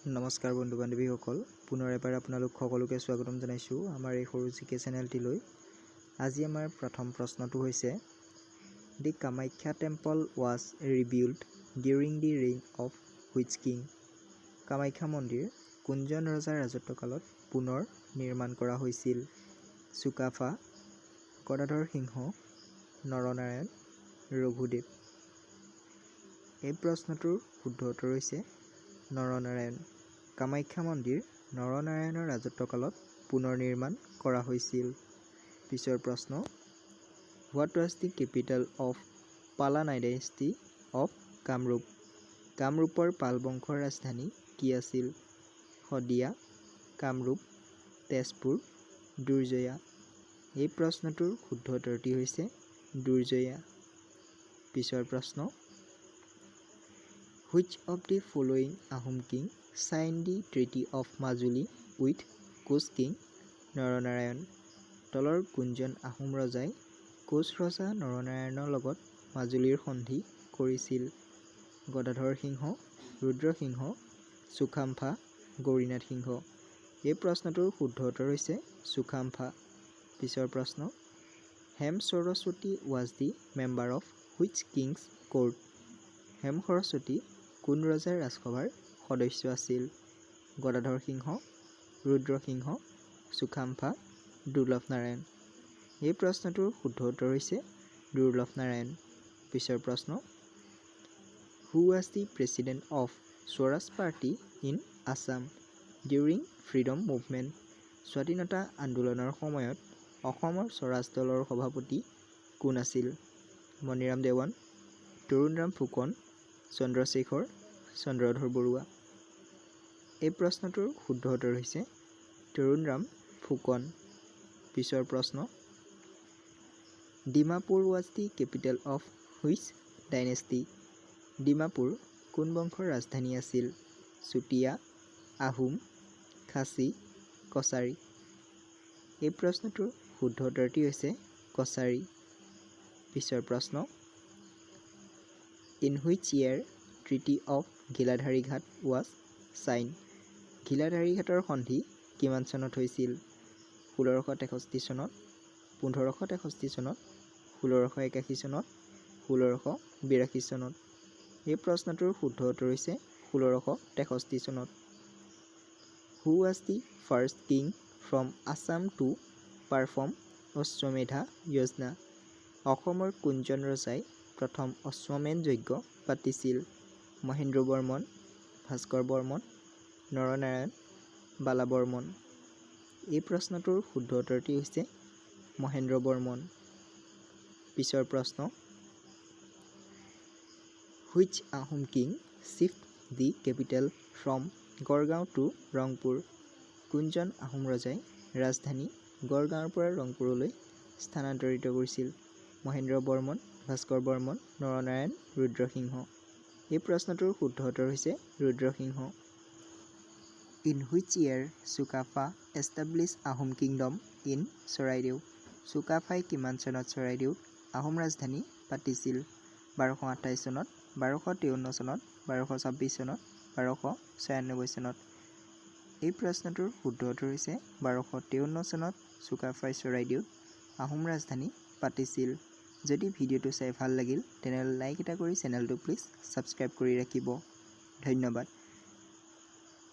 নমস্কাৰ বন্ধু বান্ধৱীসকল, পুনৰ এবাৰ আপোনালোক সকলোকে স্বাগতম জনাইছোঁ আমাৰ এই সৰু জিকে চেনেলটিলৈ। আজি আমাৰ প্ৰথম প্ৰশ্নটো হৈছে, the Kamakhya temple was rebuilt during the reign of which king? Kamakhya মন্দিৰ কোনজন ৰজাৰ ৰাজত্বকালত পুনৰ নিৰ্মাণ কৰা হৈছিল? চুকাফা, গদাধৰ সিংহ, নৰনাৰায়ণ, ৰঘুদেৱ? এই প্ৰশ্নটোৰ শুদ্ধ উত্তৰ হৈছে নৰনাৰায়ণ। কামাখ্যা মন্দিৰ নৰনাৰায়ণৰ ৰাজত্বকালত পুনৰ নিৰ্মাণ কৰা হৈছিল। পিছৰ প্ৰশ্ন, what was the capital of পালা ডাইনেষ্টি অফ কামৰূপ? কামৰূপৰ পাল বংশৰ ৰাজধানী কি আছিল? শদিয়া, কামৰূপ, তেজপুৰ, দুৰ্জয়া? এই প্ৰশ্নটোৰ শুদ্ধ উত্তৰটি হৈছে দুৰ্জয়া। পিছৰ প্ৰশ্ন, which of the following Ahom king sign the treaty of Majuli with Koch king Naranarayan? তলৰ কোনজন আহোম ৰজাই কোচ ৰজা নৰনাৰায়ণৰ লগত মাজুলীৰ সন্ধি কৰিছিল? গদাধৰ সিংহ, ৰুদ্ৰসিংহ, চুকাম্ফা, গৌৰীনাথ সিংহ? এই প্ৰশ্নটোৰ শুদ্ধ উত্তৰ হৈছে চুকাম্ফা। পিছৰ প্ৰশ্ন, Hem Saraswati was the member of which Kings court? Hem Saraswati কোন ৰজাৰ ৰাজসভাৰ সদস্য আছিল? গদাধৰ সিংহ, ৰুদ্ৰসিংহ, চুকাম্ফা, দুৰ্লভ নাৰায়ণ? এই প্ৰশ্নটোৰ শুদ্ধ উত্তৰ হৈছে দুৰ্লভ নাৰায়ণ। পিছৰ প্ৰশ্ন, হু was the president of Swaraj party in Assam during freedom movement? স্বাধীনতা আন্দোলনৰ সময়ত অসমৰ স্বৰাজ দলৰ সভাপতি কোন আছিল? মণিৰাম দেৱান, তৰুণৰাম ফুকন, চন্দ্ৰশেখৰ, চন্দ্ৰধৰ বৰুৱা? এই প্ৰশ্নটোৰ শুদ্ধ উত্তৰ হৈছে তৰুণৰাম ফুকন। পিছৰ প্ৰশ্ন, Dimapur was the capital of which dynasty? Dimapur কোন বংশৰ ৰাজধানী আছিল? চুতীয়া, আহোম, খাচী, কছাৰী? এই প্ৰশ্নটোৰ শুদ্ধ উত্তৰটি হৈছে কছাৰী। পিছৰ প্ৰশ্ন, in which year treaty of Ghiladhari ঘাট ৱাজ চাইন? ঘিলাধাৰী ঘাটৰ সন্ধি কিমান চনত হৈছিল? 1663 চনত, 1563 চনত, 1681 চনত, 1682 চনত? এই প্ৰশ্নটোৰ শুদ্ধ উত্তৰ হৈছে 1663 চনত। Who was the first king from Assam to perform Ashwamedha yajna? অসমৰ কোনজন ৰজাই প্ৰথম অশ্বমেধ যজ্ঞ পাতিছিল? মহেন্দ্ৰ বৰ্মন, ভাস্কৰ বৰ্মন, নৰনাৰায়ণ, বালা বৰ্মন? এই প্ৰশ্নটোৰ শুদ্ধ উত্তৰটি হৈছে মহেন্দ্ৰ বৰ্মন। পিছৰ প্ৰশ্ন, which Ahom king shifted the capital from Garhgaon to Rangpur? কোনজন আহোম ৰজাই ৰাজধানী গড়গাঁৱৰ পৰা ৰংপুৰলৈ স্থানান্তৰিত কৰিছিল? মহেন্দ্ৰ বৰ্মন, ভাস্কৰ বৰ্মন, নৰনাৰায়ণ, ৰুদ্ৰসিংহ? এই প্ৰশ্নটোৰ শুদ্ধ উত্তৰ হৈছে Rudrasingha. In which year Sukaphaa establish Ahom kingdom in Charaideo? চুকাফাই কিমান চনত চৰাইদেউত আহোম ৰাজধানী পাতিছিল? 1228 চনত, 1253 চনত, 1226 চনত, 1296 চনত? এই প্ৰশ্নটোৰ শুদ্ধ উত্তৰ হৈছে 1253 চনত চুকাফাই চৰাইদেউত আহোম ৰাজধানী পাতিছিল। যদি ভিডিঅ'টো চাই ভাল লাগিল তেনেহ'লে লাইক এটা কৰি চেনেলটো প্লিজ ছাবস্ক্ৰাইব কৰি ৰাখিব। ধন্যবাদ।